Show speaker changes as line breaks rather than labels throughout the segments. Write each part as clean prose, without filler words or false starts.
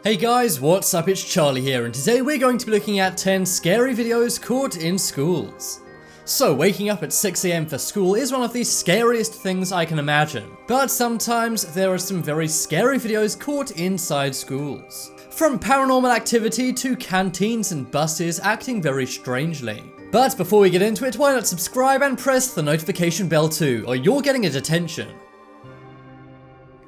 Hey guys, what's up? It's Charlie here, and today we're going to be looking at 10 scary videos caught in schools. So waking up at 6 AM for school is one of the scariest things I can imagine, but sometimes there are some very scary videos caught inside schools. From paranormal activity to canteens and buses acting very strangely. But before we get into it, why not subscribe and press the notification bell too, or you're getting a detention.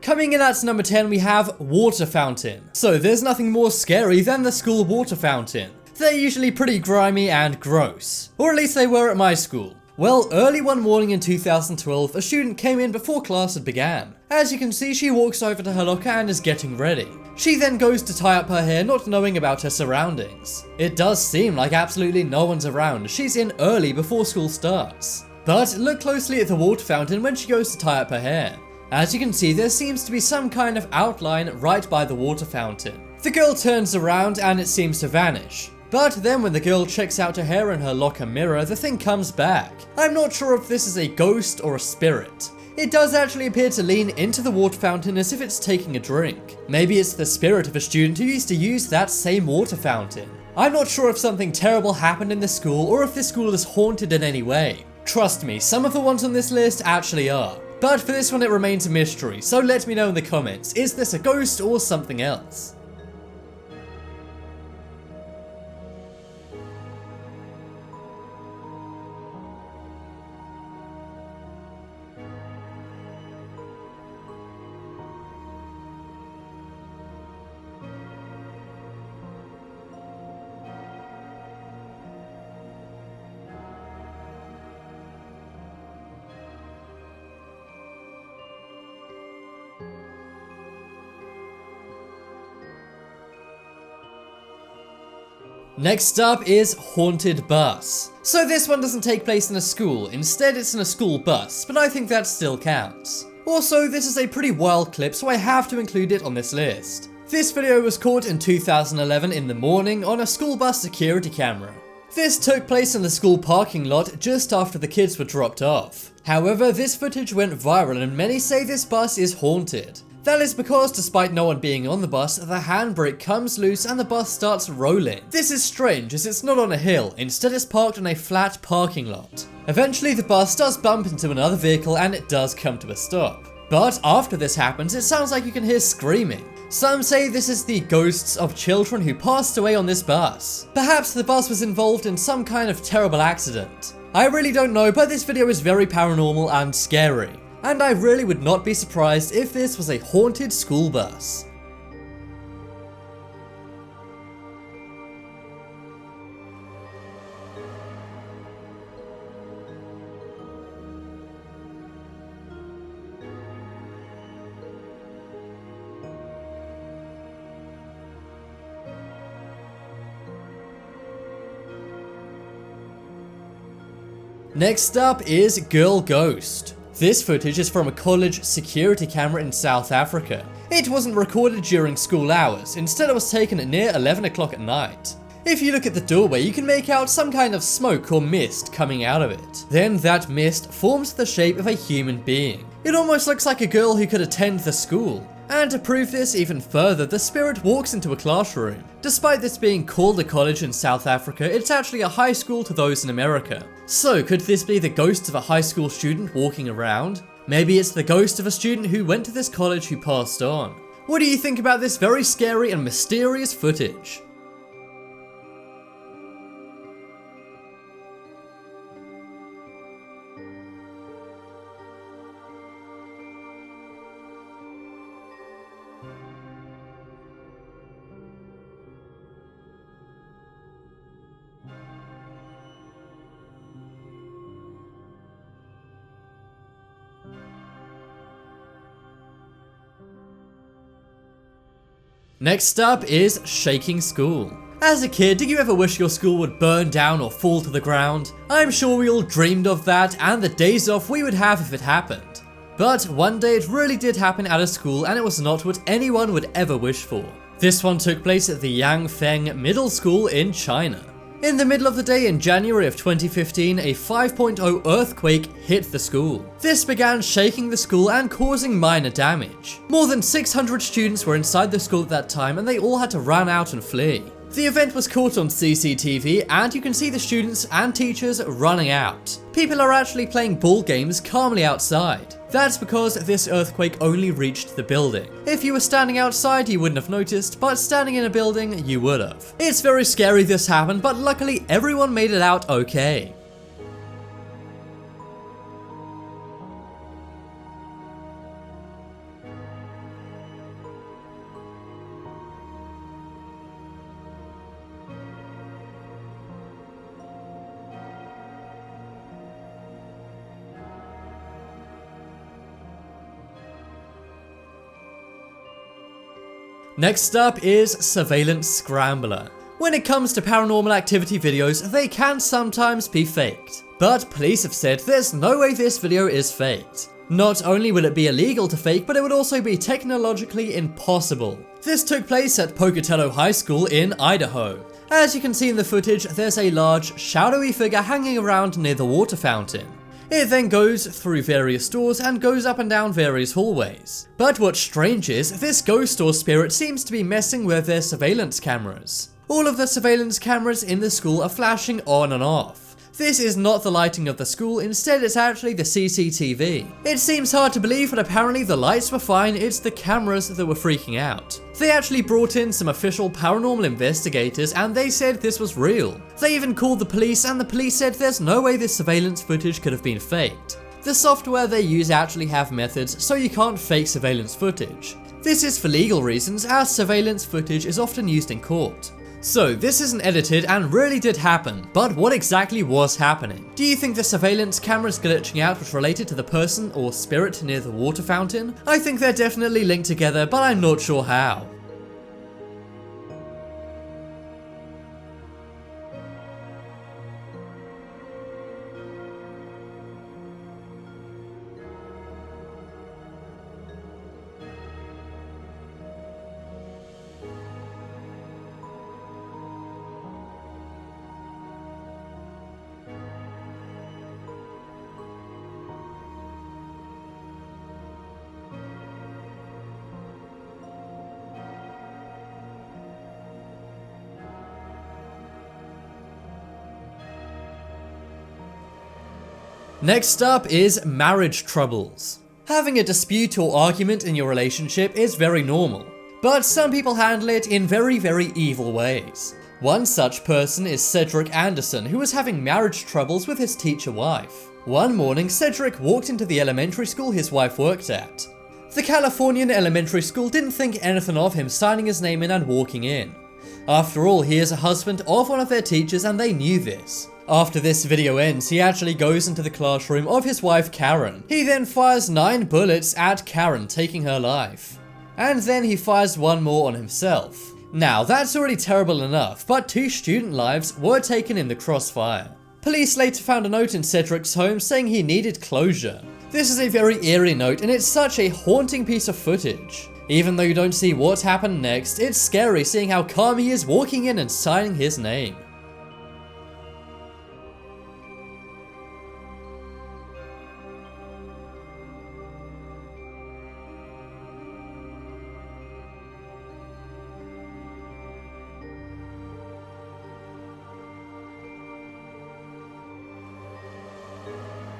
Coming in at number 10 we have water fountain. So there's nothing more scary than the school water fountain. They're usually pretty grimy and gross. Or at least they were at my school. Well, early one morning in 2012, a student came in before class had began. As you can see, she walks over to her locker and is getting ready. She then goes to tie up her hair, not knowing about her surroundings. It does seem like absolutely no one's around. She's in early before school starts. But look closely at the water fountain when she goes to tie up her hair. As you can see, there seems to be some kind of outline right by the water fountain. The girl turns around and it seems to vanish. But then when the girl checks out her hair in her locker mirror, the thing comes back. I'm not sure if this is a ghost or a spirit. It does actually appear to lean into the water fountain as if it's taking a drink. Maybe it's the spirit of a student who used to use that same water fountain. I'm not sure if something terrible happened in the school or if this school is haunted in any way. Trust me, some of the ones on this list actually are. But for this one it remains a mystery, so let me know in the comments, is this a ghost or something else? Next up is haunted bus. So this one doesn't take place in a school, instead it's in a school bus, but I think that still counts. Also, this is a pretty wild clip, so I have to include it on this list. This video was caught in 2011 in the morning on a school bus security camera. This took place in the school parking lot just after the kids were dropped off. However, this footage went viral and many say this bus is haunted. That is because despite no one being on the bus, the handbrake comes loose and the bus starts rolling. This is strange as it's not on a hill, instead it's parked on a flat parking lot. Eventually the bus does bump into another vehicle and it does come to a stop. But after this happens, it sounds like you can hear screaming. Some say this is the ghosts of children who passed away on this bus. Perhaps the bus was involved in some kind of terrible accident. I really don't know, but this video is very paranormal and scary. And I really would not be surprised if this was a haunted school bus. Next up is Girl Ghost. This footage is from a college security camera in South Africa. It wasn't recorded during school hours, instead it was taken at near 11 o'clock at night. If you look at the doorway, you can make out some kind of smoke or mist coming out of it. Then that mist forms the shape of a human being. It almost looks like a girl who could attend the school. And to prove this even further, the spirit walks into a classroom. Despite this being called a college in South Africa, it's actually a high school to those in America. So could this be the ghost of a high school student walking around? Maybe it's the ghost of a student who went to this college who passed on. What do you think about this very scary and mysterious footage? Next up is shaking school. As a kid, did you ever wish your school would burn down or fall to the ground? I'm sure we all dreamed of that and the days off we would have if it happened. But one day it really did happen at a school and it was not what anyone would ever wish for. This one took place at the Yangfeng Middle School in China. In the middle of the day in January of 2015, a 5.0 earthquake hit the school. This began shaking the school and causing minor damage. More than 600 students were inside the school at that time, and they all had to run out and flee. The event was caught on CCTV, and you can see the students and teachers running out. People are actually playing ball games calmly outside. That's because this earthquake only reached the building. If you were standing outside, you wouldn't have noticed, but standing in a building, you would have. It's very scary this happened, but luckily everyone made it out okay. Next up is Surveillance Scrambler. When it comes to paranormal activity videos, they can sometimes be faked. But police have said there's no way this video is faked. Not only would it be illegal to fake, but it would also be technologically impossible. This took place at Pocatello High School in Idaho. As you can see in the footage, there's a large, shadowy figure hanging around near the water fountain. It then goes through various doors and goes up and down various hallways. But what's strange is, this ghost or spirit seems to be messing with their surveillance cameras. All of the surveillance cameras in the school are flashing on and off. This is not the lighting of the school, instead it's actually the CCTV. It seems hard to believe, but apparently the lights were fine, it's the cameras that were freaking out. They actually brought in some official paranormal investigators and they said this was real. They even called the police and the police said there's no way this surveillance footage could have been faked. The software they use actually have methods so you can't fake surveillance footage. This is for legal reasons, as surveillance footage is often used in court. So this isn't edited and really did happen, but what exactly was happening? Do you think the surveillance cameras glitching out was related to the person or spirit near the water fountain? I think they're definitely linked together, but I'm not sure how. Next up is marriage troubles. Having a dispute or argument in your relationship is very normal, but some people handle it in very evil ways. One such person is Cedric Anderson, who was having marriage troubles with his teacher wife. One morning, Cedric walked into the elementary school his wife worked at. The Californian elementary school didn't think anything of him signing his name in and walking in. After all, he is a husband of one of their teachers and they knew this. After this video ends, he actually goes into the classroom of his wife Karen. He then fires 9 bullets at Karen, taking her life. And then he fires one more on himself. Now that's already terrible enough, but 2 student lives were taken in the crossfire. Police later found a note in Cedric's home saying he needed closure. This is a very eerie note and it's such a haunting piece of footage. Even though you don't see what happened next, it's scary seeing how calm he is walking in and signing his name.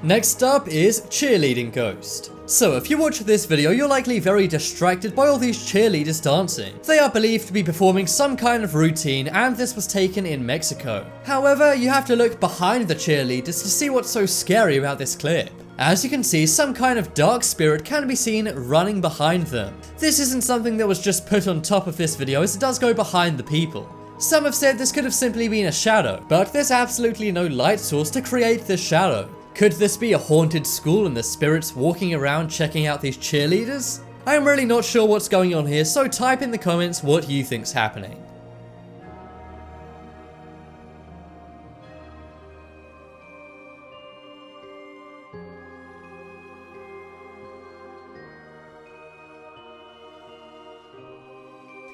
Next up is cheerleading ghost. So if you watch this video, you're likely very distracted by all these cheerleaders dancing. They are believed to be performing some kind of routine, and this was taken in Mexico. However, you have to look behind the cheerleaders to see what's so scary about this clip. As you can see, some kind of dark spirit can be seen running behind them. This isn't something that was just put on top of this video, as it does go behind the people. Some have said this could have simply been a shadow, but there's absolutely no light source to create this shadow. Could this be a haunted school and the spirits walking around checking out these cheerleaders? I'm really not sure what's going on here, so type in the comments what you think's happening.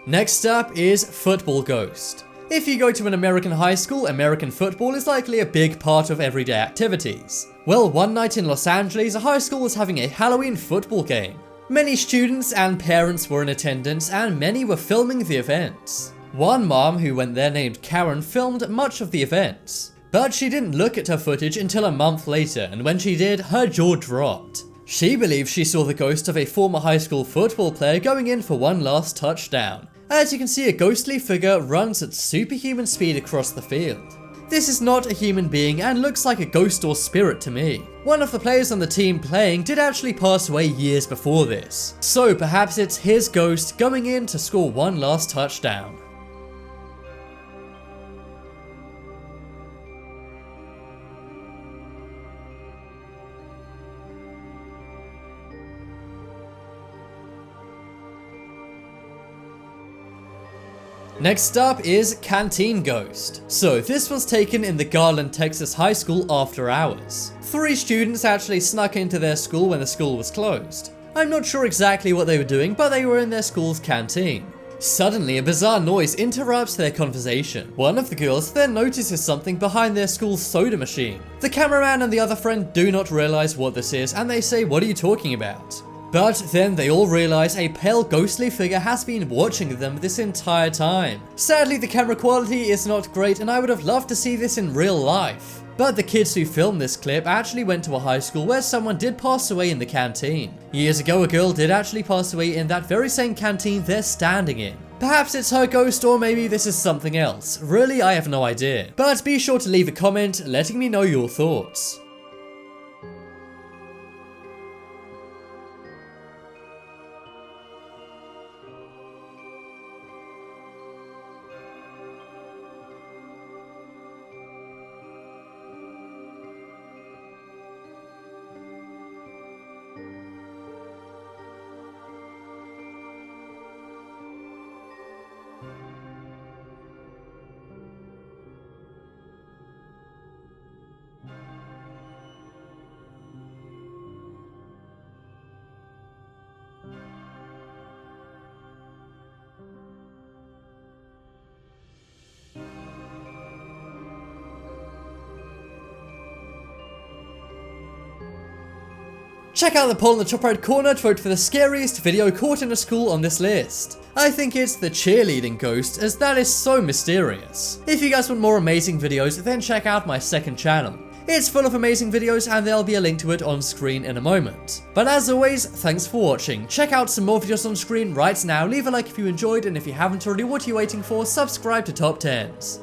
Next up is football ghost. If you go to an American high school, American football is likely a big part of everyday activities. Well, one night in Los Angeles, a high school was having a Halloween football game. Many students and parents were in attendance, and many were filming the events. One mom who went there named Karen filmed much of the events, but she didn't look at her footage until a month later, and when she did, her jaw dropped. She believes she saw the ghost of a former high school football player going in for one last touchdown. As you can see, a ghostly figure runs at superhuman speed across the field. This is not a human being and looks like a ghost or spirit to me. One of the players on the team playing did actually pass away years before this, so perhaps it's his ghost going in to score one last touchdown. Next up is Canteen Ghost. So this was taken in the Garland, Texas high school after hours. 3 students actually snuck into their school when the school was closed. I'm not sure exactly what they were doing, but they were in their school's canteen. Suddenly, a bizarre noise interrupts their conversation. One of the girls then notices something behind their school's soda machine. The cameraman and the other friend do not realize what this is, and they say, "What are you talking about?" But then they all realize a pale ghostly figure has been watching them this entire time. Sadly, the camera quality is not great, and I would have loved to see this in real life. But the kids who filmed this clip actually went to a high school where someone did pass away in the canteen. Years ago, a girl did actually pass away in that very same canteen they're standing in. Perhaps it's her ghost, or maybe this is something else. Really, I have no idea. But be sure to leave a comment letting me know your thoughts. Check out the poll in the top right corner to vote for the scariest video caught in a school on this list. I think it's the cheerleading ghost, as that is so mysterious. If you guys want more amazing videos, then check out my second channel. It's full of amazing videos, and there'll be a link to it on screen in a moment. But as always, thanks for watching. Check out some more videos on screen right now, leave a like if you enjoyed, and if you haven't already, what are you waiting for? Subscribe to Top 10s.